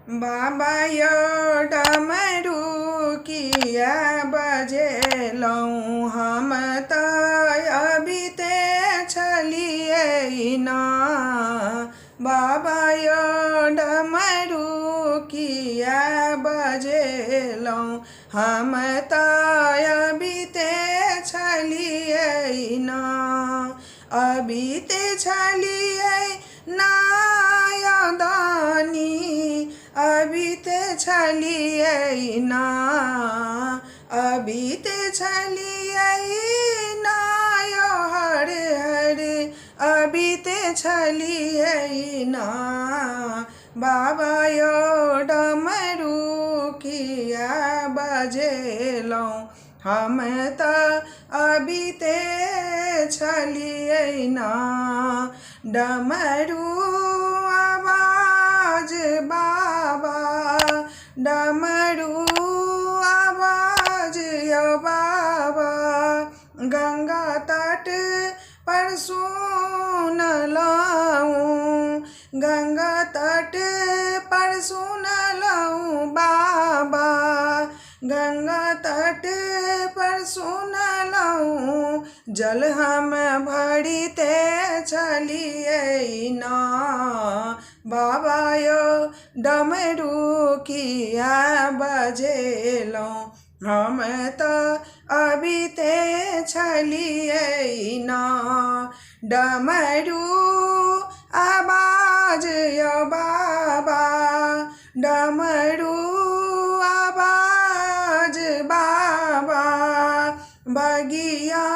बाबा यो डमरू किया बजेलौं हम त अभी ते छलिए ना। बाबा यो डमरू किया बजेलौं हम त अभी ते छलिए ना। अभी ते छलिए ना यदानी अभी ते छलिए ना। अभी ते छलिए ना यो हर हर अभी ते छलिए ना। बाबा यो डमरू किया बजेलौं हम त अभी ते छलिए ना। डमरू आवाज बाबा डमरू आवाज यो बाबा गंगा तट पर सुन लऊं। गंगा तट पर सुन लऊं बाबा गंगा तट पर सुन लऊं। जल हम भरते छलिए ना। बाबा यो डमरू किया बजेलौं हम त अभी ते छलिए ना। डमरू आवाज यो बाबा डमरू आवाज बाबा बगिया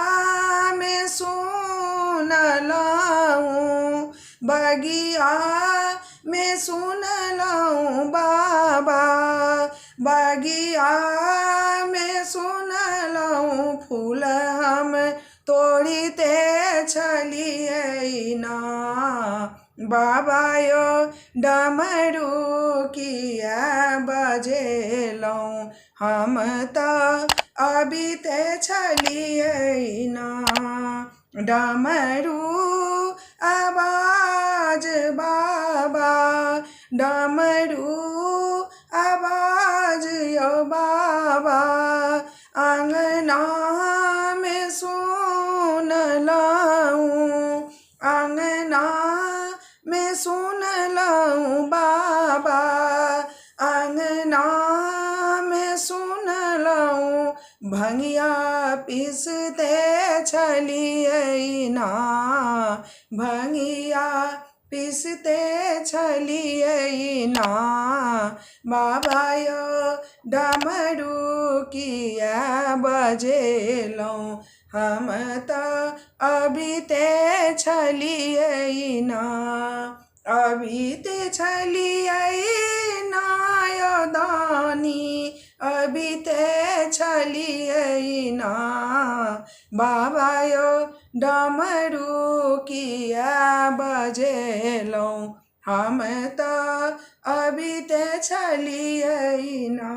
में सुन लऊं। बगिया में सुन लऊं बाबा बगिया में सुन लऊं। फूल हम तोड़ते छलिए ना। बाबा यो डमरू किया बजेलौं हम त अभी ते छलिए ना। डमरू आवाज बाबा डमरू आवाज यो बाबा अंगना में सुन लऊं। अंगना में सुन लऊं बाबा अंगना में सुन लऊं। भंगिया पीसते छलिए ना। भंगिया पीसते छलिए ना। बाबा यो डमरू किया बजेलौं हम त अभी ते छलिए ना। अभी ते छलिए ना यदानी अभी ते छलिए ना। बाबा यो डमरू किया बजेलौं हम त अभी ते छलिए ना।